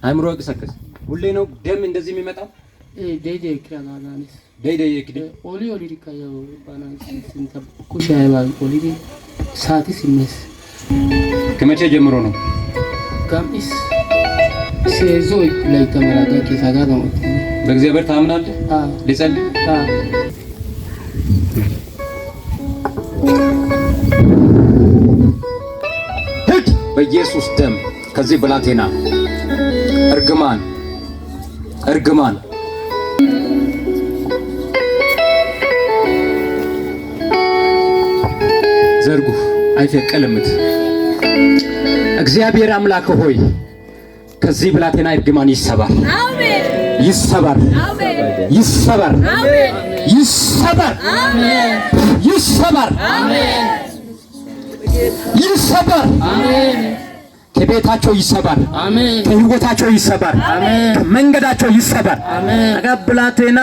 አይምሮ ይቀሰቀስ ሁሌ ነው ደም እንደዚህ የሚመጣው ዴዴ ክራናናስ ዴዴ ይክዲ ኦሊ ዲካያው ባናንስ እንተ ኩሻይባል ኦሊ ሳቲ ሲመስ ከመቼ ጀምሮ ነው ካምፒስ ሴዞይ ላይ ተመራቀ ከሳጋ ነው በእግዚአብሔር ታምናለህ ልጸልይ በኢየሱስ ደም ከዚህ ብላቴና እርግማን ዘርጉ አይፈቀልምት እግዚአብሔር አምላክ ሆይ ከዚህ ብላቴና እርግማን ይሰበር አሜን ይሰበር አሜን ይሰበር አሜን ይሰበር አሜን ይሰበር አሜን ይሰበር አሜን ከቤታቸው ይሰበር አሜን ከህይወታቸው ይሰበር አሜን ከመንገዳቸው ይሰበር አሜን አጋብላቴና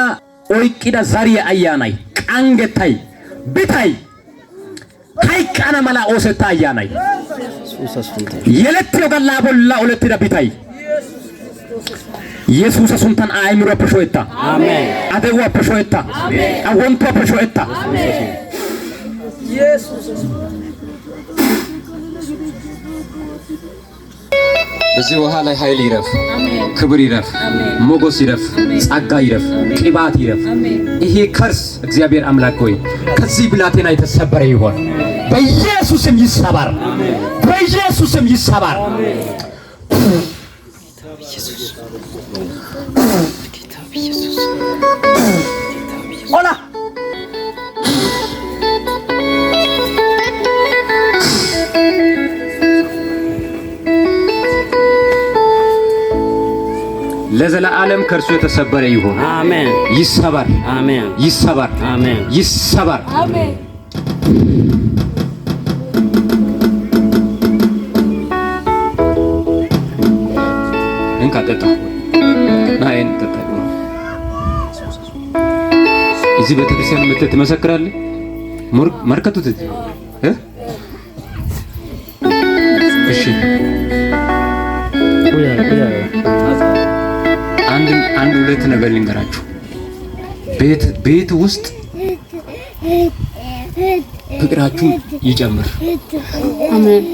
ኦይቂዳ ዛሬ አያናይ ቃንገታይ ብታይ ሃይቃና መላ ኦሰታ አያናይ የለትዮ ገላ ቦላ ኦለትዳ ብታይ ኢየሱስ ሱንታን አይምሮ ፕሮሾይታ አሜን አደዋ ፕሮሾይታ አሜን አወንቶ ፕሮሾይታ አሜን ኢየሱስ በዚህ ውሃ ላይ ኃይል ይረፍ ክብር ይረፍ ሞገስ ይረፍ ጸጋ ይረፍ ቅባት ይረፍ ይሄ ከርስ እግዚአብሔር አምላክ ሆይ ከዚህ ብላቴና የተሰበረ ይሆን በኢየሱስም ይሰበር በኢየሱስም ይሰበር ጌታ ኢየሱስ ኦላ ለዘላለም ከርሱ የተሰበረ ይሁን አሜን ይሰበር አሜን ይሰበር አሜን ይሰበር አሜን እንካተታ ናይን ተታ እዚህ ቤተክርስቲያን መጥተህ ትመሰክራለህ ማርከቱት እሺ አንድ ሁለት ነገር ልንገራችሁ ቤት ውስጥ ፍቅራችሁ ይጨምር አሜን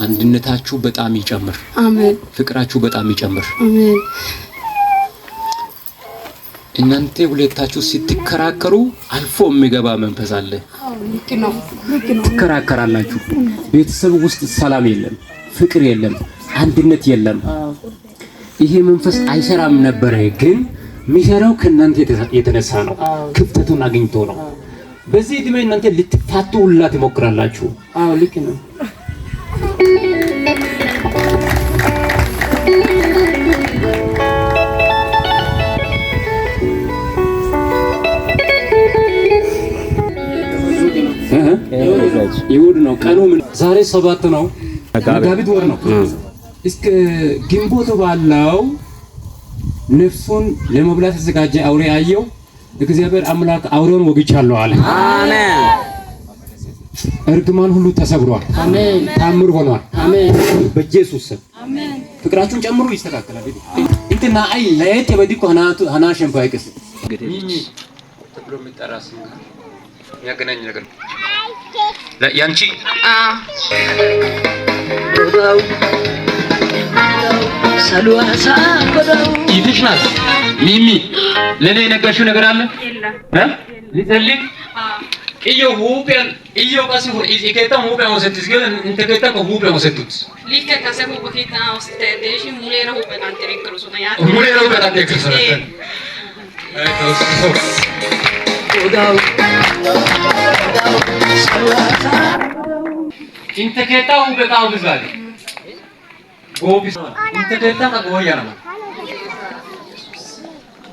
አንድነታችሁ በጣም ይጨምር አሜን ፍቅራችሁ በጣም ይጨምር አሜን እናንተ ሁለታችሁ ስትከራከሩ አልፎ የሚገባ መንፈስ አለ ልክ ነው ትከራከራላችሁ ቤተሰብ ውስጥ ሰላም የለም ፍቅር የለም አንድነት የለም ይሄ መንፈስ አይሰራም ነበር ግን ሚሰራው ከናንተ የተነሳ ነው ክፍተቱን አግኝቶ ነው በዚህ እድሜ እናንተ ልትፋቱ ሁላ ትሞክራላችሁ ልክ ነው ይሁድ ነው ቀኑ ዛሬ 7 ነው መጋቢት ወር ነው እስከ ግንቦት ባለው ነፍሱን ለመብላት ተዘጋጀ አውሬ አየው እግዚአብሔር አምላክ አውሬውን ወግቻለሁ አለ አሜን እርግማን ሁሉ ተሰብሯል አሜን ታምር ሆኗል አሜን በኢየሱስ ስም አሜን ፍቅራችሁን ጨምሩ ይስተካከላል እንትና አይ ለየት የበዲ ኮናቱ ሃናሽን ባይከስ እንግዲህ ተብሎ የሚጠራስ ያገናኝ ነገር ያንቺ ሰሉአሳ ወዳው ይትሽናት ሚሚ ለኔ ነገርሽው ነገር አለ የለም ሊዘልቅ ኢዮ ሁፔን ኢዮ ቀስ ኢኬታ ሁፔን ወሰትስ ግን እንተከታ ሁፔን ወሰቱት ሊከ ከሰቡ በኬታ ወስተደሽ ሙሌራ ሁፔን አንተሪክሩስ ነው ያ ሙሌራ ሁፔን አንተሪክሩስ ነው ወዳው ሰሉአሳ እንተከታ ሁፔን አውብዛለ ጎቢስ እንተከታ ከጎያና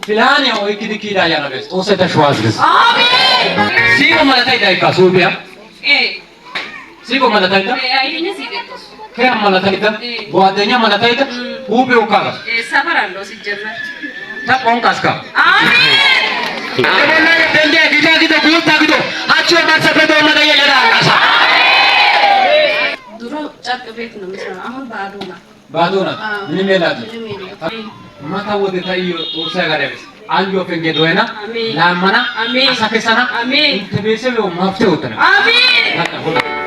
ፊላን ያው ይክዲኪዳ ያናበስ ኦሰተ ሸዋዝስ አሜን ሲጎ ማለታይ ዳይካ ሶቢያ ሲጎ ማለታይ ዳ አይዲነ ሲገቶስ ከያ ማለታይ ዳ ጓደኛ ማለታይ ዳ ሁቤው ካላ ሰፈራለው ሲጀመር ታቆንካስካ አሜን ለበና ደንዴ ጊዳ ጊዳ ጉታ ጊዶ አቹ ማሰፈዶ ማዳያ ያዳ አሳ ድሮ ጨርቅ ቤት ነው የሚሰራው አሁን ባዶና ምንም የላትም mata wode tayo Xoossay gadabes anjo penge doena laamana asakesana inte beesebe mafte utana amin